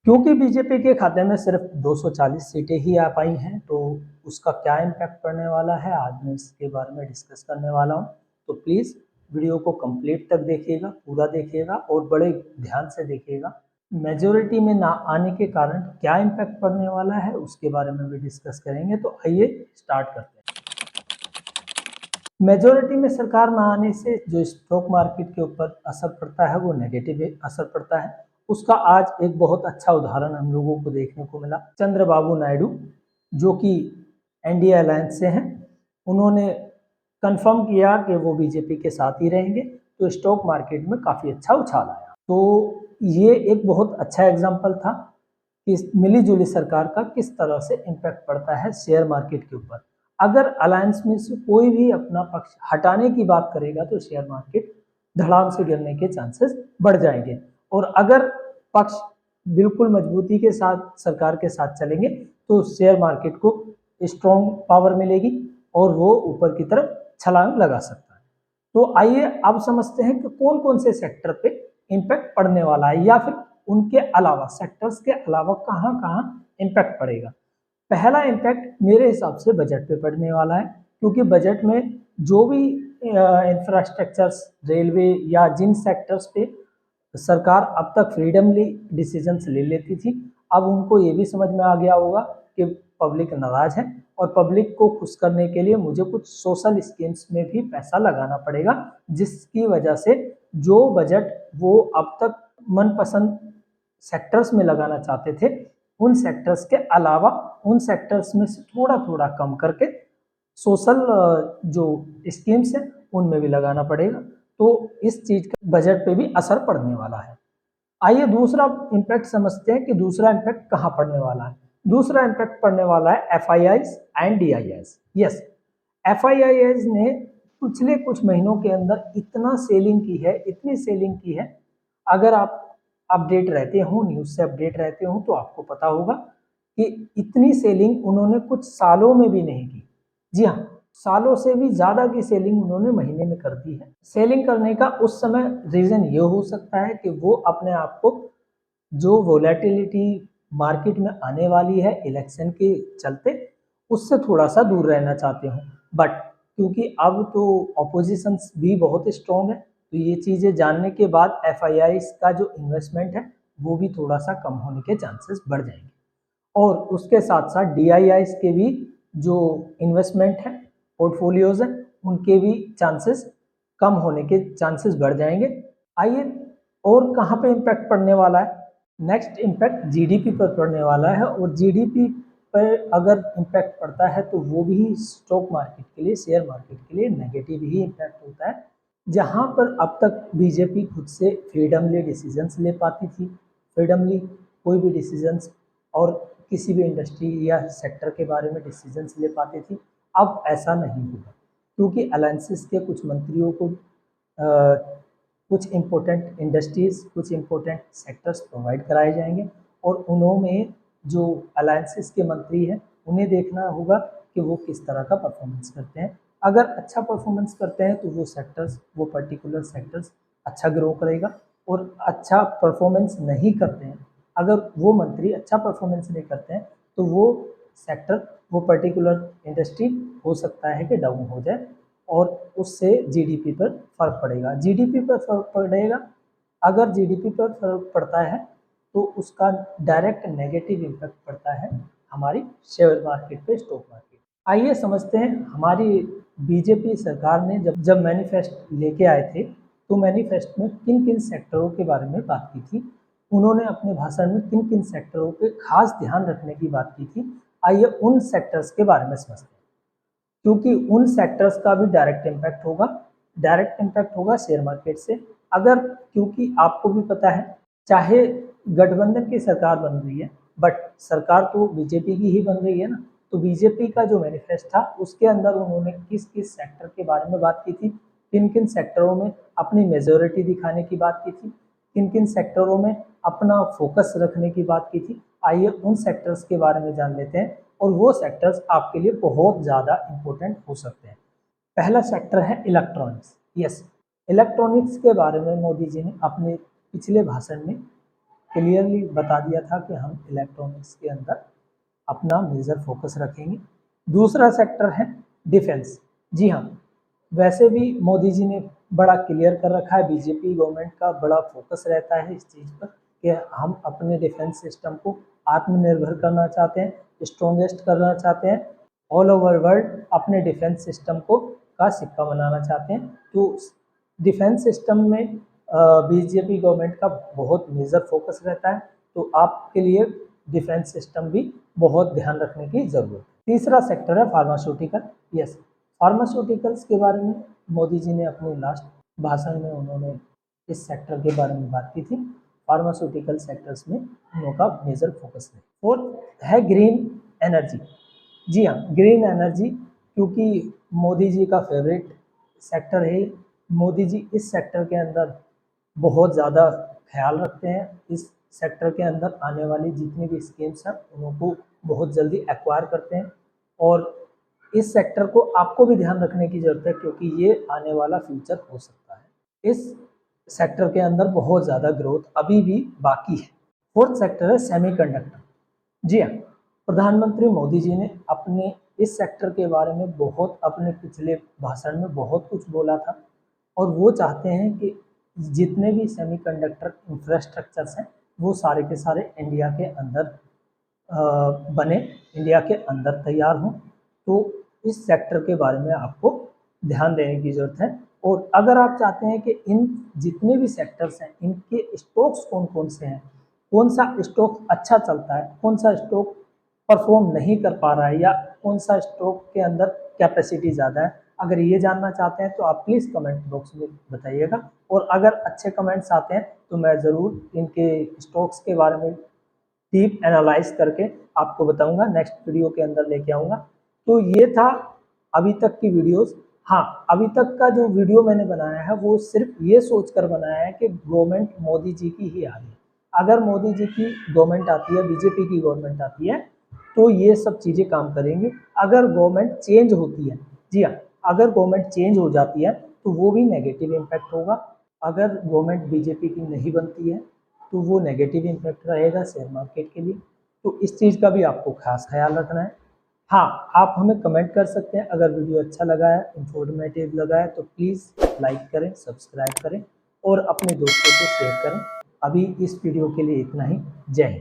क्योंकि बीजेपी के खाते में सिर्फ 240 सीटें ही आ पाई हैं, तो उसका क्या इम्पैक्ट पड़ने वाला है आज मैं इसके बारे में डिस्कस करने वाला हूं। तो प्लीज़ वीडियो को कंप्लीट तक देखिएगा, पूरा देखिएगा और बड़े ध्यान से देखिएगा। मेजोरिटी में ना आने के कारण क्या इम्पैक्ट पड़ने वाला है उसके बारे में भी डिस्कस करेंगे। तो आइए स्टार्ट करते हैं। मेजोरिटी में सरकार ना आने से जो स्टॉक मार्केट के ऊपर असर पड़ता है वो नेगेटिव असर पड़ता है। उसका आज एक बहुत अच्छा उदाहरण हम लोगों को देखने को मिला। चंद्रबाबू नायडू जो कि एनडीए अलायंस से हैं, उन्होंने कंफर्म किया कि वो बीजेपी के साथ ही रहेंगे, तो स्टॉक मार्केट में काफ़ी अच्छा उछाल आया। तो ये एक बहुत अच्छा एग्जाम्पल था कि मिली जुली सरकार का किस तरह से इम्पैक्ट पड़ता है शेयर मार्केट के ऊपर। अगर अलायंस में से कोई भी अपना पक्ष हटाने की बात करेगा तो शेयर मार्केट धड़ाम से गिरने के चांसेस बढ़ जाएंगे, और अगर पक्ष बिल्कुल मजबूती के साथ सरकार के साथ चलेंगे तो शेयर मार्केट को स्ट्रॉन्ग पावर मिलेगी और वो ऊपर की तरफ छलांग लगा सकता है। तो आइए अब समझते हैं कि कौन कौन से सेक्टर पे इम्पैक्ट पड़ने वाला है, या फिर उनके अलावा सेक्टर्स के अलावा कहाँ कहाँ इम्पैक्ट पड़ेगा। पहला इम्पैक्ट मेरे हिसाब से बजट पे पड़ने वाला है, क्योंकि बजट में जो भी इंफ्रास्ट्रक्चर्स, रेलवे या जिन सेक्टर्स पे सरकार अब तक फ्रीडमली डिसीजंस ले लेती थी, अब उनको ये भी समझ में आ गया होगा कि पब्लिक नाराज है और पब्लिक को खुश करने के लिए मुझे कुछ सोशल स्कीम्स में भी पैसा लगाना पड़ेगा, जिसकी वजह से जो बजट वो अब तक मनपसंद सेक्टर्स में लगाना चाहते थे, उन सेक्टर्स के अलावा उन सेक्टर्स में से थोड़ा थोड़ा कम करके सोशल जो स्कीम्स हैं उनमें भी लगाना पड़ेगा। तो इस चीज का बजट पे भी असर पड़ने वाला है। आइए दूसरा इम्पैक्ट समझते हैं कि दूसरा इम्पैक्ट कहाँ पड़ने वाला है। दूसरा इम्पैक्ट पड़ने वाला है FIIs and DIIs. Yes, FIIs ने पिछले कुछ महीनों के अंदर इतना सेलिंग की है, इतनी सेलिंग की है। अगर आप अपडेट रहते हो, न्यूज से अपडेट रहते हो, तो आपको पता होगा कि इतनी सेलिंग उन्होंने कुछ सालों में भी नहीं की। जी हाँ, सालों से भी ज्यादा की सेलिंग उन्होंने महीने में कर दी है। सेलिंग करने का उस समय रीजन ये हो सकता है कि वो अपने आप को जो वोलेटिलिटी मार्केट में आने वाली है इलेक्शन के चलते, उससे थोड़ा सा दूर रहना चाहते हो। बट क्योंकि अब तो ऑपोजिशन भी बहुत स्ट्रॉन्ग है, तो ये चीज़ें जानने के बाद एफआईआई का जो इन्वेस्टमेंट है वो भी थोड़ा सा कम होने के चांसेस बढ़ जाएंगे। और उसके साथ साथ डीआईआई के भी जो इन्वेस्टमेंट है, पोर्टफोलियोज हैं, उनके भी चांसेस कम होने के चांसेस बढ़ जाएंगे। आइए और कहाँ पे इम्पैक्ट पड़ने वाला है। नेक्स्ट इम्पैक्ट जीडीपी पर पड़ने वाला है, और जीडीपी पर अगर इम्पैक्ट पड़ता है तो वो भी स्टॉक मार्केट के लिए, शेयर मार्केट के लिए नेगेटिव ही इम्पैक्ट होता है। जहाँ पर अब तक बीजेपी खुद से फ्रीडमली डिसीजंस ले पाती थी, फ्रीडमली कोई भी डिसीजंस और किसी भी इंडस्ट्री या सेक्टर के बारे में डिसीजंस ले पाती थी, अब ऐसा नहीं होगा, क्योंकि अलायंसेस के कुछ मंत्रियों को कुछ इम्पोर्टेंट इंडस्ट्रीज, कुछ इम्पोर्टेंट सेक्टर्स प्रोवाइड कराए जाएंगे, और उन्होंने जो अलायंसेस के मंत्री हैं उन्हें देखना होगा कि वो किस तरह का परफॉर्मेंस करते हैं। अगर अच्छा परफॉर्मेंस करते हैं तो वो सेक्टर्स, वो पर्टिकुलर सेक्टर्स अच्छा ग्रो करेगा, और अच्छा परफॉर्मेंस नहीं करते हैं, अगर वो मंत्री अच्छा परफॉर्मेंस नहीं करते हैं तो वो सेक्टर, वो पर्टिकुलर इंडस्ट्री हो सकता है कि डाउन हो जाए, और उससे जीडीपी पर फर्क पड़ेगा। जीडीपी पर फर्क पड़ेगा, अगर जीडीपी पर फर्क पड़ता है तो उसका डायरेक्ट नेगेटिव इम्पैक्ट पड़ता है हमारी शेयर मार्केट पे, स्टॉक मार्केट। आइए समझते हैं हमारी बीजेपी सरकार ने जब जब मैनिफेस्ट लेके आए थे, तो मैनिफेस्ट में किन किन सेक्टरों के बारे में बात की थी, उन्होंने अपने भाषण में किन किन सेक्टरों पे खास ध्यान रखने की बात की थी। आइए उन सेक्टर्स के बारे में समझते हैं, क्योंकि उन सेक्टर्स का भी डायरेक्ट इम्पैक्ट होगा। डायरेक्ट इम्पैक्ट होगा शेयर मार्केट से। अगर, क्योंकि आपको भी पता है, चाहे गठबंधन की सरकार बन रही है, बट सरकार तो बीजेपी की ही बन रही है ना, तो बीजेपी का जो मैनिफेस्ट था उसके अंदर उन्होंने किस किस सेक्टर के बारे में बात की थी, किन किन सेक्टरों में अपनी मेजोरिटी दिखाने की बात की थी, किन किन सेक्टरों में अपना फोकस रखने की बात की थी। आइए उन सेक्टर्स के बारे में जान लेते हैं, और वो सेक्टर्स आपके लिए बहुत ज़्यादा इंपॉर्टेंट हो सकते हैं। पहला सेक्टर है इलेक्ट्रॉनिक्स। यस, इलेक्ट्रॉनिक्स के बारे में मोदी जी ने अपने पिछले भाषण में क्लियरली बता दिया था कि हम इलेक्ट्रॉनिक्स के अंदर अपना मेजर फोकस रखेंगे। दूसरा सेक्टर है डिफेंस। जी हाँ, वैसे भी मोदी जी ने बड़ा क्लियर कर रखा है, बीजेपी गवर्नमेंट का बड़ा फोकस रहता है इस चीज़ पर कि हम अपने डिफेंस सिस्टम को आत्मनिर्भर करना चाहते हैं, स्ट्रॉन्गेस्ट करना चाहते हैं, ऑल ओवर वर्ल्ड अपने डिफेंस सिस्टम को का सिक्का बनाना चाहते हैं। तो डिफेंस सिस्टम में बीजेपी गवर्नमेंट का बहुत मेजर फोकस रहता है, तो आपके लिए डिफेंस सिस्टम भी बहुत ध्यान रखने की ज़रूरत है। तीसरा सेक्टर है फार्मास्यूटिकल। यस, फार्मास्यूटिकल्स के बारे में मोदी जी ने अपने लास्ट भाषण में उन्होंने इस सेक्टर के बारे में बात की थी। फार्मास्यूटिकल सेक्टर्स में उन लोगों का मेजर फोकस है। फोर्थ है ग्रीन एनर्जी। जी हाँ, ग्रीन एनर्जी क्योंकि मोदी जी का फेवरेट सेक्टर है। मोदी जी इस सेक्टर के अंदर बहुत ज़्यादा ख्याल रखते हैं। इस सेक्टर के अंदर आने वाली जितनी भी स्कीम्स हैं उनको बहुत जल्दी एक्वायर करते हैं, और इस सेक्टर को आपको भी ध्यान रखने की ज़रूरत है क्योंकि ये आने वाला फ्यूचर हो सकता है। इस सेक्टर के अंदर बहुत ज़्यादा ग्रोथ अभी भी बाकी है। फोर्थ सेक्टर है सेमीकंडक्टर। जी हाँ, प्रधानमंत्री मोदी जी ने अपने इस सेक्टर के बारे में बहुत अपने पिछले भाषण में बहुत कुछ बोला था, और वो चाहते हैं कि जितने भी सेमीकंडक्टर इंफ्रास्ट्रक्चर्स हैं वो सारे के सारे इंडिया के अंदर बने, इंडिया के अंदर तैयार हों। तो इस सेक्टर के बारे में आपको ध्यान देने की ज़रूरत है। और अगर आप चाहते हैं कि इन जितने भी सेक्टर्स हैं इनके स्टॉक्स कौन कौन से हैं, कौन सा स्टॉक अच्छा चलता है, कौन सा स्टॉक परफॉर्म नहीं कर पा रहा है, या कौन सा स्टॉक के अंदर कैपेसिटी ज़्यादा है, अगर ये जानना चाहते हैं तो आप प्लीज़ कमेंट बॉक्स में बताइएगा। और अगर अच्छे कमेंट्स आते हैं तो मैं ज़रूर इनके स्टॉक्स के बारे में डीप एनालाइज करके आपको बताऊंगा, नेक्स्ट वीडियो के अंदर लेके आऊँगा। तो ये था अभी तक की वीडियोस। हाँ, अभी तक का जो वीडियो मैंने बनाया है वो सिर्फ ये सोचकर बनाया है कि गवर्नमेंट मोदी जी की ही आ रही है। अगर मोदी जी की गवर्नमेंट आती है, बीजेपी की गवर्नमेंट आती है, तो ये सब चीज़ें काम करेंगी। अगर गवर्नमेंट चेंज होती है, जी हाँ, अगर गवर्नमेंट चेंज हो जाती है तो वो भी नेगेटिव इम्पैक्ट होगा। अगर गवर्नमेंट बीजेपी की नहीं बनती है तो वो नेगेटिव इम्पैक्ट रहेगा शेयर मार्केट के लिए। तो इस चीज़ का भी आपको खास ख्याल रखना है। हाँ, आप हमें कमेंट कर सकते हैं। अगर वीडियो अच्छा लगा है, इंफॉर्मेटिव लगा है तो प्लीज़ लाइक करें, सब्सक्राइब करें और अपने दोस्तों को शेयर करें। अभी इस वीडियो के लिए इतना ही। जय हिंद।